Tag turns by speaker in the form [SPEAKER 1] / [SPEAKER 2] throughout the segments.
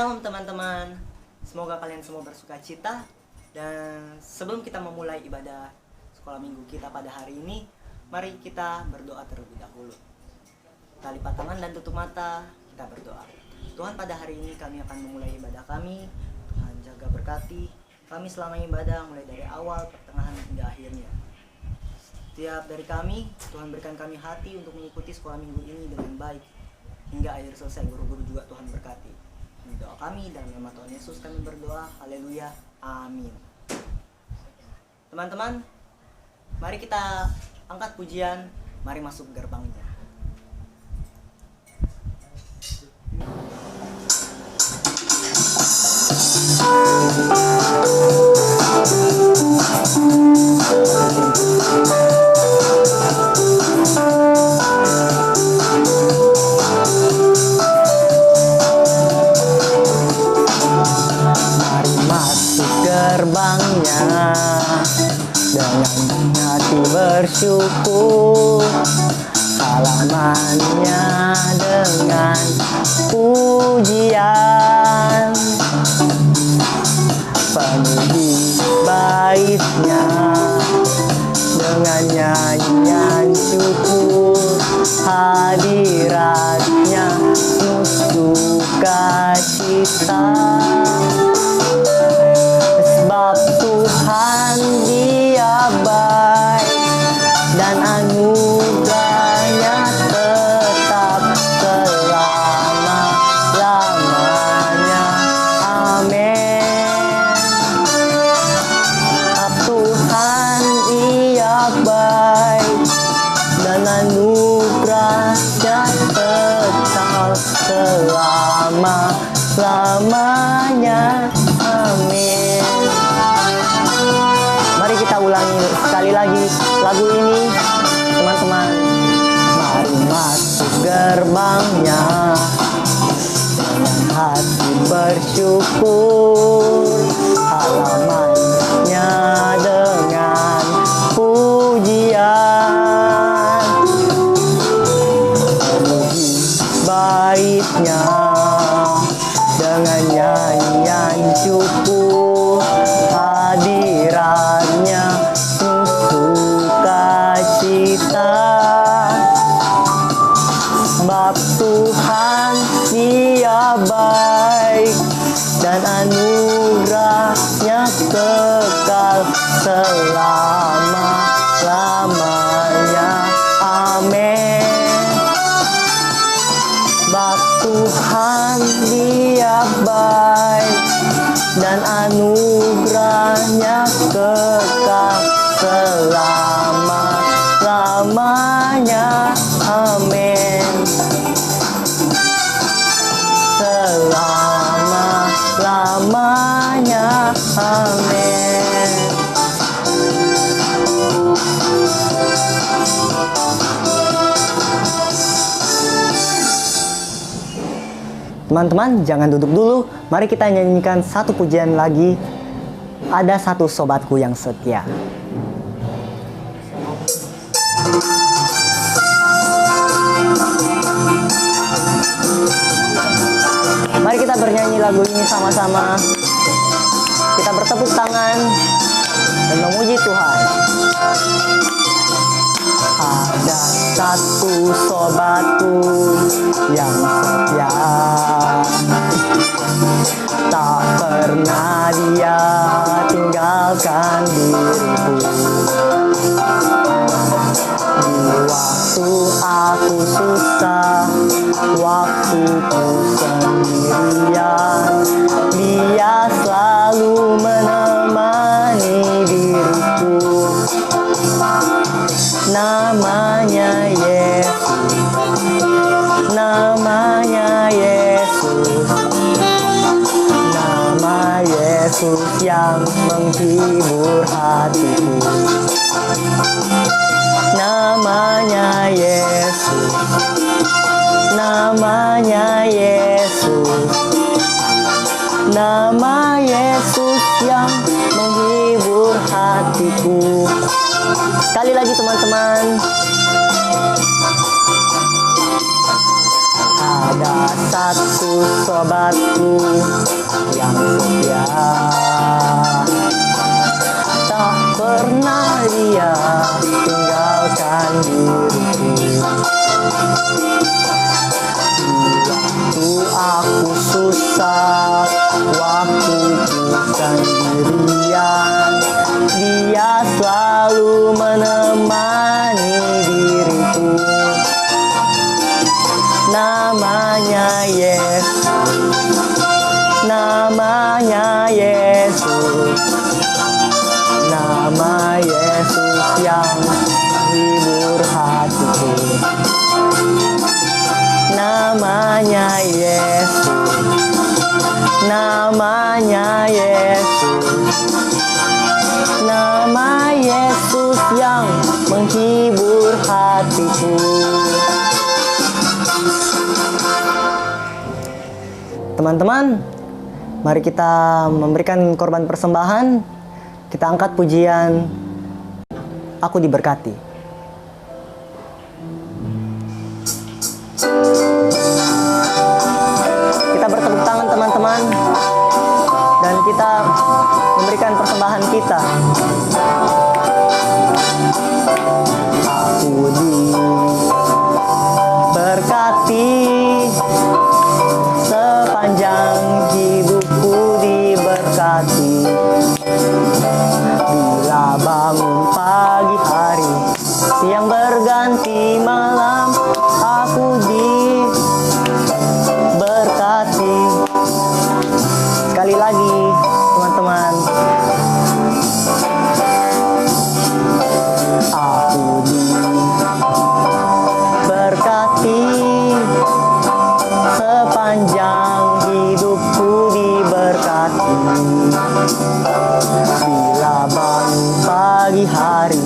[SPEAKER 1] Shalom teman-teman, semoga kalian semua bersuka cita. Dan sebelum kita memulai ibadah sekolah minggu kita pada hari ini, mari kita berdoa terlebih dahulu. Kita lipat tangan dan tutup mata, kita berdoa. Tuhan, pada hari ini kami akan memulai ibadah kami. Tuhan jaga berkati kami selama ibadah, mulai dari awal, pertengahan hingga akhirnya. Setiap dari kami, Tuhan berikan kami hati untuk mengikuti sekolah minggu ini dengan baik hingga akhir selesai. Guru-guru juga Tuhan berkati. Doa kami dalam nama Tuhan Yesus kami berdoa. Haleluya, amin. Teman-teman, mari kita angkat pujian, mari masuk gerbangnya. Gerbangnya dengan hati bersyukur, halamannya dengan pujian, penuhi baitnya dengan nyanyian syukur, hadiratnya penuh sukacita. Sebab Tuhan Dia baik dan anugerahnya tetap selama-lamanya. Amin. Sebab Tuhan Dia baik dan anugerahnya tetap selama-lamanya. Amin. Mari kita ulangi sekali lagi lagu ini, teman-teman. Mari masuk gerbangnya dengan hati bersyukur, halamannya dengan pujian, penuhi baitnya dengan nyanyian syukur, hadiratnya sukacita. Sebab Tuhan Dia baik dan anugerahnya kekal selama-lamanya. Amin. Sebab Tuhan Dia baik dan anugerahnya kekal selama-lamanya. Amin. Selama-lamanya. Amin. Teman-teman, jangan duduk dulu. Mari kita nyanyikan satu pujian lagi. Ada satu sobatku yang setia. Mari kita bernyanyi lagu ini sama-sama. Kita bertepuk tangan dan memuji Tuhan. Ada satu sobatku yang setia, tak pernah dia tinggalkan diriku. Di waktu aku susah, waktuku sendirian, Dia selalu menemani diriku. Namanya Yesus, namanya Yesus, nama Yesus yang menghibur hatiku. Namanya Yesus, namanya Yesus, nama Yesus yang menghibur hatiku. Sekali lagi teman-teman. Ada satu sobatku yang setia, tak pernah dia tinggalkan diriku. Waktu aku susah, waktu ku sendirian, dia selalu menemani diriku. Namanya Yesus, namanya Yesus, nama Yesus yang hibur hatiku. Namanya Yesus, namanya Yesus, nama Yesus yang menghibur hatiku. Teman-teman, mari kita memberikan korban persembahan. Kita angkat pujian Aku Diberkati. Kita bertepuk tangan teman-teman, dan kita memberikan persembahan kita. Aku diberkati, sepanjang hidupku diberkati. Bila bangun pagi hari, siang berganti malam, aku diberkati. Sekali lagi teman-teman, aku diberkati, sepanjang hidupku diberkati. Bila bangun pagi hari,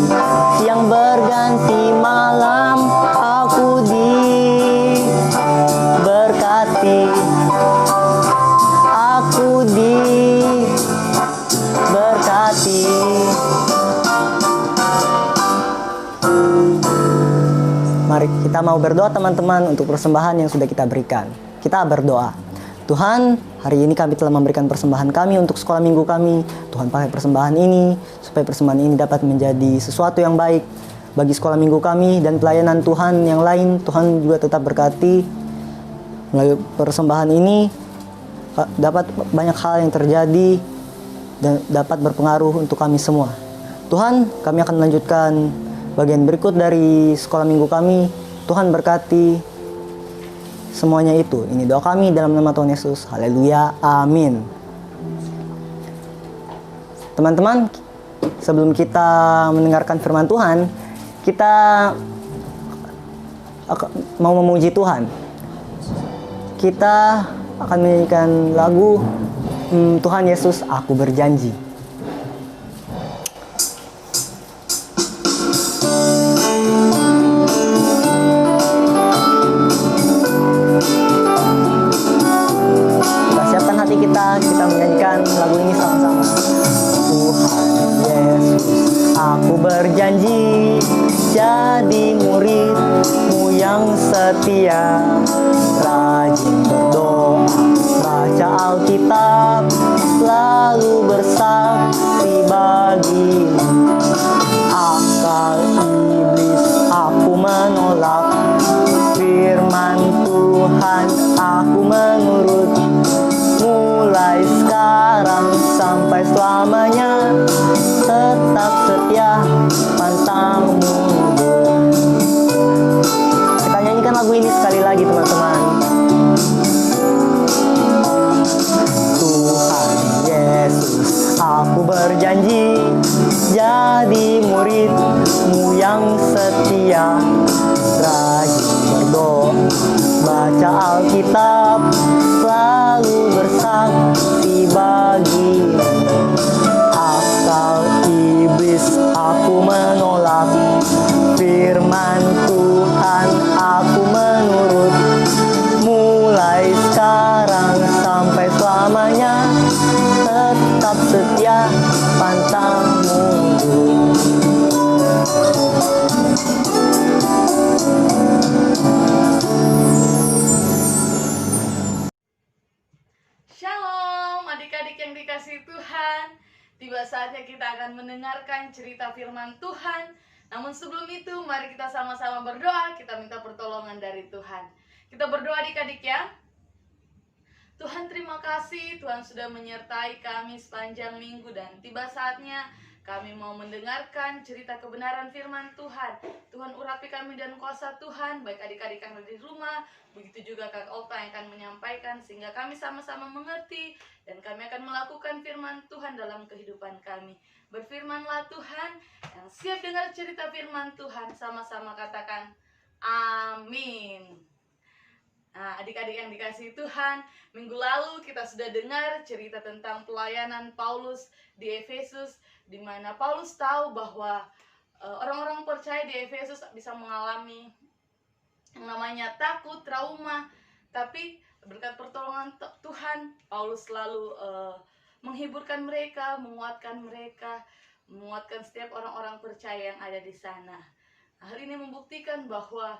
[SPEAKER 1] siang berganti malam, aku diberkati. Aku diberkati. Mari kita mau berdoa teman-teman untuk persembahan yang sudah kita berikan. Kita berdoa. Tuhan, hari ini kami telah memberikan persembahan kami untuk sekolah minggu kami. Tuhan, pakai persembahan ini supaya persembahan ini dapat menjadi sesuatu yang baik bagi sekolah minggu kami dan pelayanan Tuhan yang lain. Tuhan juga tetap berkati melalui persembahan ini, dapat banyak hal yang terjadi dan dapat berpengaruh untuk kami semua. Tuhan, kami akan melanjutkan bagian berikut dari sekolah minggu kami. Tuhan berkati semuanya itu. Ini doa kami dalam nama Tuhan Yesus. Haleluya. Amin. Teman-teman, sebelum kita mendengarkan firman Tuhan, kita mau memuji Tuhan. Kita akan menyanyikan lagu Tuhan Yesus, Aku Berjanji. Kita menyanyikan lagu ini sama-sama. Tuhan Yesus, aku berjanji jadi murid-Mu yang setia, rajin berdoa, baca Alkitab, selalu bersaksi bagi-Mu. Akal iblis aku menolak, firman Tuhan aku menurut. Mulai sekarang sampai selamanya, tetap setia, pantang mundur. Kita nyanyikan lagu ini sekali lagi teman-teman. Tuhan Yesus, aku berjanji jadi murid-Mu yang setia, rajin berdoa, baca Alkitab, selalu bersaksi bagi-Mu. Akal iblis aku menolak, firman Tuhan aku menurut. Mulai sekarang sampai selamanya, tetap setia, pantang mundur.
[SPEAKER 2] adik-adik yang dikasihi Tuhan, tiba saatnya kita akan mendengarkan cerita firman Tuhan. Namun sebelum itu, mari kita sama-sama berdoa, kita minta pertolongan dari Tuhan. Kita berdoa adik-adik ya. Tuhan, terima kasih Tuhan sudah menyertai kami sepanjang minggu, dan tiba saatnya kami mau mendengarkan cerita kebenaran firman Tuhan. Tuhan, urapi kami dan kuasa Tuhan, baik adik-adik yang ada di rumah, begitu juga Kak Olta yang akan menyampaikan, sehingga kami sama-sama mengerti dan kami akan melakukan firman Tuhan dalam kehidupan kami. Berfirmanlah Tuhan, yang siap dengar cerita firman Tuhan, sama-sama katakan amin. Nah, adik-adik yang dikasihi Tuhan, minggu lalu kita sudah dengar cerita tentang pelayanan Paulus di Efesus, di mana Paulus tahu bahwa orang-orang percaya di Efesus bisa mengalami yang namanya takut, trauma, tapi berkat pertolongan Tuhan, Paulus selalu menghiburkan mereka, menguatkan setiap orang-orang percaya yang ada di sana. Hal ini membuktikan bahwa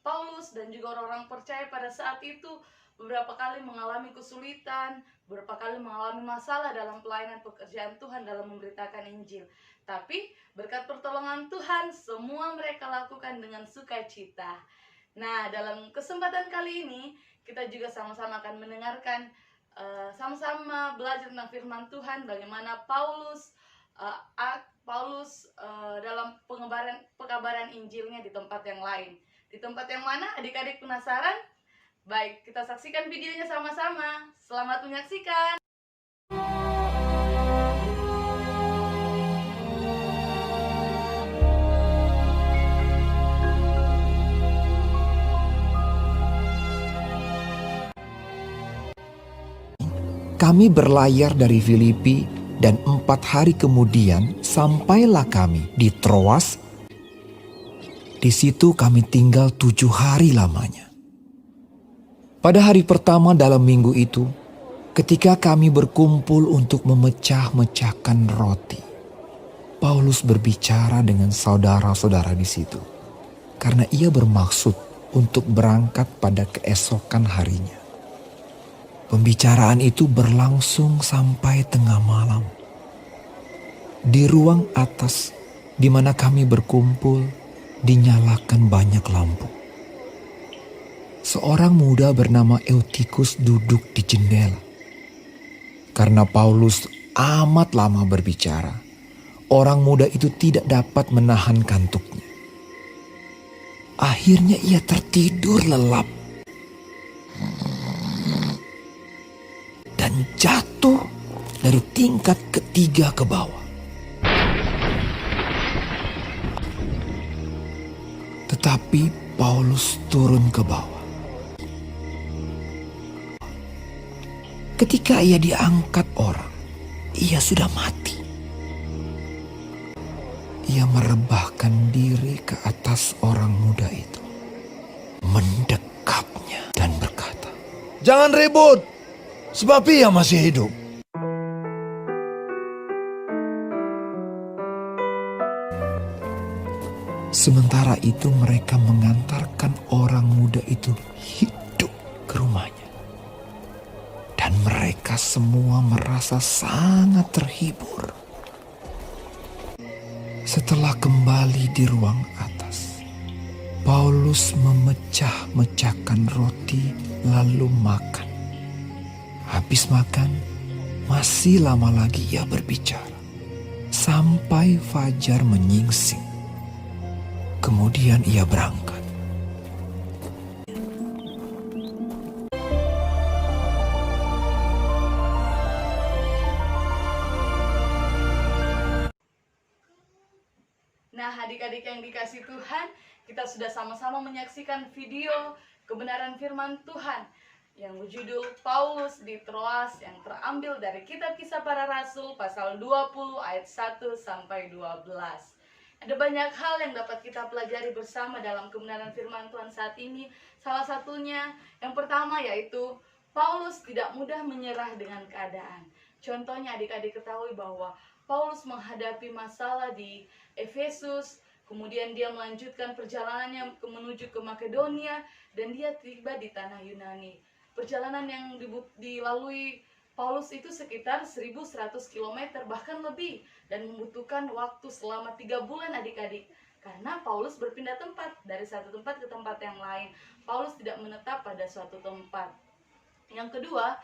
[SPEAKER 2] Paulus dan juga orang-orang percaya pada saat itu beberapa kali mengalami kesulitan, beberapa kali mengalami masalah dalam pelayanan pekerjaan Tuhan dalam memberitakan Injil. Tapi berkat pertolongan Tuhan, semua mereka lakukan dengan sukacita. Nah, dalam kesempatan kali ini, kita juga sama-sama akan mendengarkan, sama-sama belajar tentang firman Tuhan, bagaimana Paulus dalam pekabaran Injilnya di tempat yang lain. Di tempat yang mana? Adik-adik penasaran? Baik, kita saksikan videonya sama-sama. Selamat menyaksikan.
[SPEAKER 3] Kami berlayar dari Filipi dan 4 hari kemudian sampailah kami di Troas. Di situ kami tinggal 7 hari lamanya. Pada hari pertama dalam minggu itu, ketika kami berkumpul untuk memecah-mecahkan roti, Paulus berbicara dengan saudara-saudara di situ, karena ia bermaksud untuk berangkat pada keesokan harinya. Pembicaraan itu berlangsung sampai tengah malam. Di ruang atas di mana kami berkumpul, dinyalakan banyak lampu. Seorang muda bernama Eutikus duduk di jendela. Karena Paulus amat lama berbicara, orang muda itu tidak dapat menahan kantuknya. Akhirnya ia tertidur lelap dan jatuh dari tingkat ketiga ke bawah. Tetapi Paulus turun ke bawah. Ketika ia diangkat orang, ia sudah mati. Ia merebahkan diri ke atas orang muda itu, mendekapnya dan berkata,
[SPEAKER 4] "Jangan ribut, sebab ia masih hidup."
[SPEAKER 3] Sementara itu mereka mengantarkan orang muda itu hidup ke rumahnya. Dan mereka semua merasa sangat terhibur. Setelah kembali di ruang atas, Paulus memecah-mecahkan roti lalu makan. Habis makan, masih lama lagi ia berbicara, sampai fajar menyingsing. Kemudian ia berangkat.
[SPEAKER 2] Nah, adik-adik yang dikasihi Tuhan, kita sudah sama-sama menyaksikan video kebenaran firman Tuhan yang berjudul Paulus di Troas, yang terambil dari kitab Kisah Para Rasul pasal 20 ayat 1 sampai 12. Ada banyak hal yang dapat kita pelajari bersama dalam kebenaran firman Tuhan saat ini. Salah satunya, yang pertama yaitu Paulus tidak mudah menyerah dengan keadaan. Contohnya adik-adik ketahui bahwa Paulus menghadapi masalah di Efesus, kemudian dia melanjutkan perjalanannya menuju ke Makedonia, dan dia tiba di tanah Yunani. Perjalanan yang dilalui Paulus itu sekitar 1100 km bahkan lebih, dan membutuhkan waktu selama 3 bulan adik-adik. Karena Paulus berpindah tempat dari satu tempat ke tempat yang lain. Paulus tidak menetap pada suatu tempat. Yang kedua,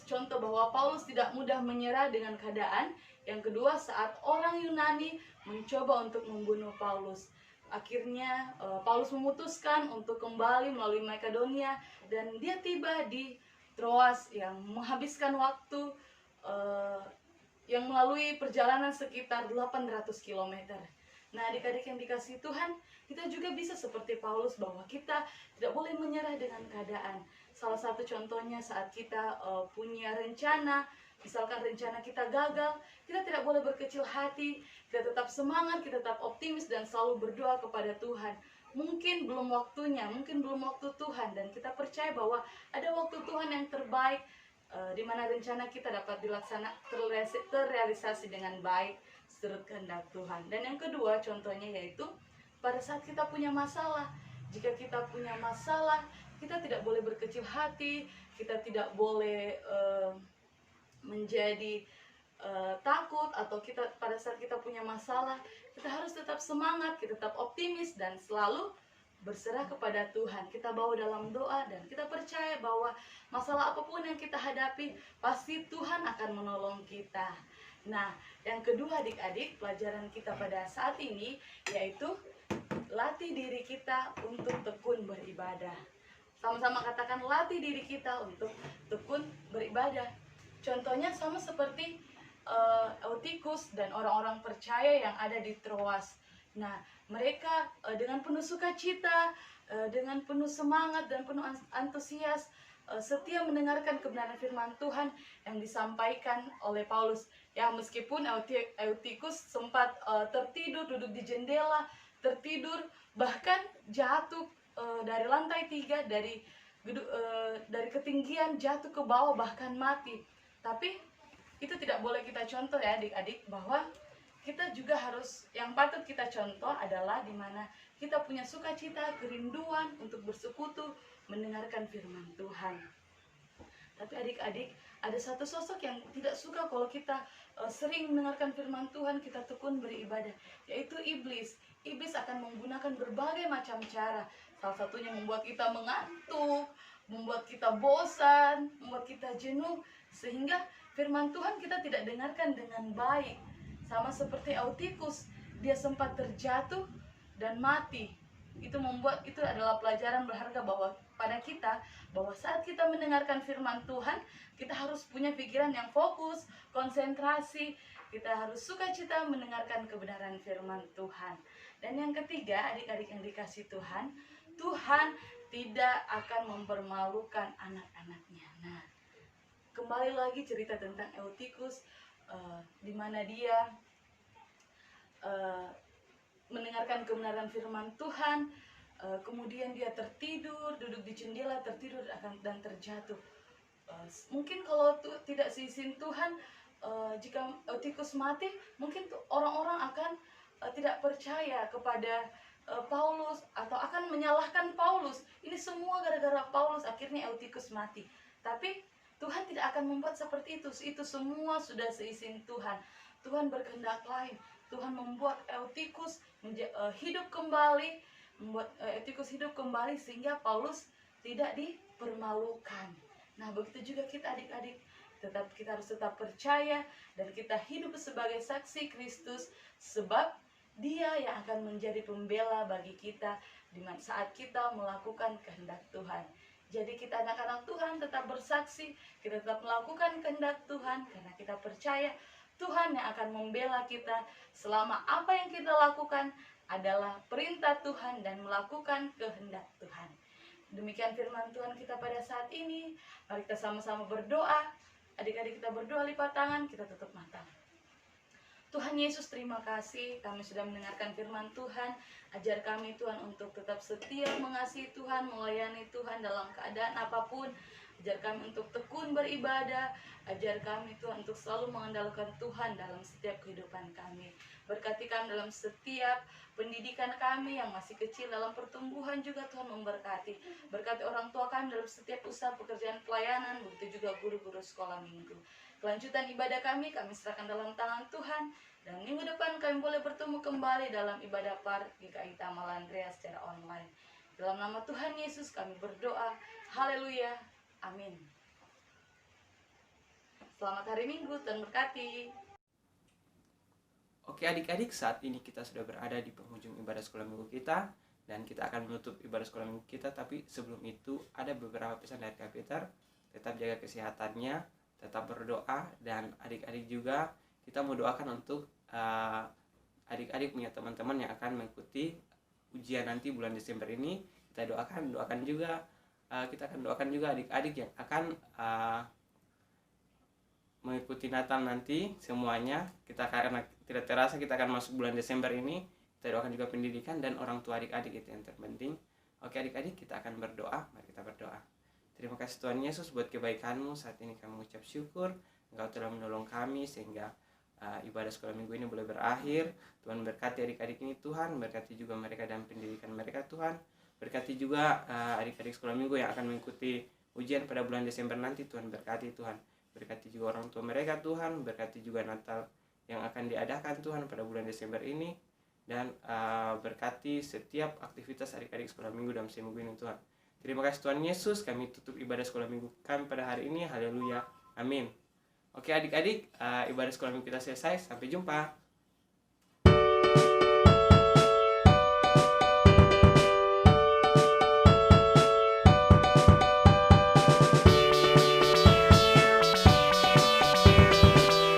[SPEAKER 2] contoh bahwa Paulus tidak mudah menyerah dengan keadaan. Yang kedua, saat orang Yunani mencoba untuk membunuh Paulus, akhirnya Paulus memutuskan untuk kembali melalui Makedonia, dan dia tiba di Troas yang menghabiskan waktu yang melalui perjalanan sekitar 800 km. Nah, adik-adik yang dikasihi Tuhan, kita juga bisa seperti Paulus, bahwa kita tidak boleh menyerah dengan keadaan. Salah satu contohnya saat kita punya rencana, misalkan rencana kita gagal, kita tidak boleh berkecil hati, kita tetap semangat, kita tetap optimis, dan selalu berdoa kepada Tuhan. Mungkin belum waktunya, mungkin belum waktu Tuhan, dan kita percaya bahwa ada waktu Tuhan yang terbaik, di mana rencana kita dapat terrealisasi dengan baik seturut kehendak Tuhan. Dan yang kedua contohnya yaitu pada saat kita punya masalah. Jika kita punya masalah, kita tidak boleh berkecil hati, kita tidak boleh menjadi takut, atau pada saat kita punya masalah, kita harus tetap semangat, kita tetap optimis, dan selalu berserah kepada Tuhan. Kita bawa dalam doa, dan kita percaya bahwa masalah apapun yang kita hadapi, pasti Tuhan akan menolong kita. Nah, yang kedua adik-adik, pelajaran kita pada saat ini yaitu latih diri kita untuk tekun beribadah. Sama-sama katakan, latih diri kita untuk tekun beribadah. Contohnya sama seperti Eutikus dan orang-orang percaya yang ada di Troas. Nah, mereka dengan penuh sukacita, dengan penuh semangat dan penuh antusias, setia mendengarkan kebenaran firman Tuhan yang disampaikan oleh Paulus. Ya, meskipun Eutikus sempat tertidur, duduk di jendela, tertidur, bahkan jatuh dari lantai 3, dari ketinggian jatuh ke bawah, bahkan mati. Tapi itu tidak boleh kita contoh ya adik-adik, bahwa kita juga harus, yang patut kita contoh adalah di mana kita punya sukacita, kerinduan untuk bersekutu, mendengarkan firman Tuhan. Tapi adik-adik, ada satu sosok yang tidak suka kalau kita sering mendengarkan firman Tuhan, kita tekun beribadah, yaitu iblis. Iblis akan menggunakan berbagai macam cara. Salah satunya membuat kita mengantuk, membuat kita bosan, membuat kita jenuh, sehingga firman Tuhan kita tidak dengarkan dengan baik. Sama seperti Eutikus, dia sempat terjatuh dan mati. Itu adalah pelajaran berharga pada kita, bahwa saat kita mendengarkan firman Tuhan, kita harus punya pikiran yang fokus, konsentrasi, kita harus sukacita mendengarkan kebenaran firman Tuhan. Dan yang ketiga, adik-adik yang dikasihi Tuhan, Tuhan tidak akan mempermalukan anak-anaknya. Nah, kembali lagi cerita tentang Eutikus, di mana dia mendengarkan kebenaran firman Tuhan, kemudian dia tertidur, duduk di jendela, tertidur dan terjatuh. Mungkin kalau tidak seizin Tuhan, jika Eutikus mati, mungkin orang-orang akan tidak percaya kepada Paulus, atau akan menyalahkan Paulus. Ini semua gara-gara Paulus akhirnya Eutikus mati. Tapi Tuhan tidak akan membuat seperti itu. Itu semua sudah seizin Tuhan. Tuhan berkehendak lain. Tuhan membuat Eutikus hidup kembali, sehingga Paulus tidak dipermalukan. Nah, begitu juga kita adik-adik, kita harus tetap percaya, dan kita hidup sebagai saksi Kristus, sebab Dia yang akan menjadi pembela bagi kita di saat kita melakukan kehendak Tuhan. Jadi kita anak-anak Tuhan tetap bersaksi, kita tetap melakukan kehendak Tuhan, karena kita percaya Tuhan yang akan membela kita selama apa yang kita lakukan adalah perintah Tuhan dan melakukan kehendak Tuhan. Demikian firman Tuhan kita pada saat ini. Mari kita sama-sama berdoa. Adik-adik kita berdoa, lipat tangan, kita tutup mata. Tuhan Yesus, terima kasih kami sudah mendengarkan firman Tuhan. Ajar kami Tuhan untuk tetap setia mengasihi Tuhan, melayani Tuhan dalam keadaan apapun. Ajar kami untuk tekun beribadah. Ajar kami Tuhan untuk selalu mengandalkan Tuhan dalam setiap kehidupan kami. Berkati kami dalam setiap pendidikan kami yang masih kecil, dalam pertumbuhan juga Tuhan memberkati. Berkati orang tua kami dalam setiap usaha pekerjaan pelayanan, begitu juga guru-guru sekolah minggu. Kelanjutan ibadah kami serahkan dalam tangan Tuhan. Dan minggu depan kami boleh bertemu kembali dalam ibadah par GKI Tamal Andrea secara online. Dalam nama Tuhan Yesus kami berdoa. Haleluya. Amin. Selamat hari Minggu, Tuhan berkati.
[SPEAKER 5] Oke adik-adik, saat ini kita sudah berada di penghujung ibadah sekolah minggu kita, dan kita akan menutup ibadah sekolah minggu kita. Tapi sebelum itu ada beberapa pesan dari Kak Peter. Tetap jaga kesehatannya, tetap berdoa, dan adik-adik juga kita mau doakan untuk adik-adik punya teman-teman yang akan mengikuti ujian nanti bulan Desember ini. Kita doakan juga, kita akan doakan juga adik-adik yang akan mengikuti Natal nanti semuanya. Kita karena tidak terasa kita akan masuk bulan Desember ini, kita doakan juga pendidikan dan orang tua adik-adik, itu yang terpenting. Oke adik-adik, kita akan berdoa. Mari kita berdoa. Terima kasih Tuhan Yesus buat kebaikan-Mu. Saat ini kami mengucap syukur Engkau telah menolong kami sehingga ibadah sekolah minggu ini boleh berakhir. Tuhan berkati adik-adik ini Tuhan, berkati juga mereka dan pendidikan mereka Tuhan. Berkati juga adik-adik sekolah minggu yang akan mengikuti ujian pada bulan Desember nanti. Tuhan berkati Tuhan. Berkati juga orang tua mereka Tuhan, berkati juga Natal yang akan diadakan Tuhan pada bulan Desember ini. Dan berkati setiap aktivitas adik-adik sekolah minggu dalam seminggu ini Tuhan. Terima kasih Tuhan Yesus, kami tutup ibadah sekolah minggu kami pada hari ini. Haleluya, amin. Oke adik-adik, ibadah sekolah minggu kita selesai, sampai jumpa.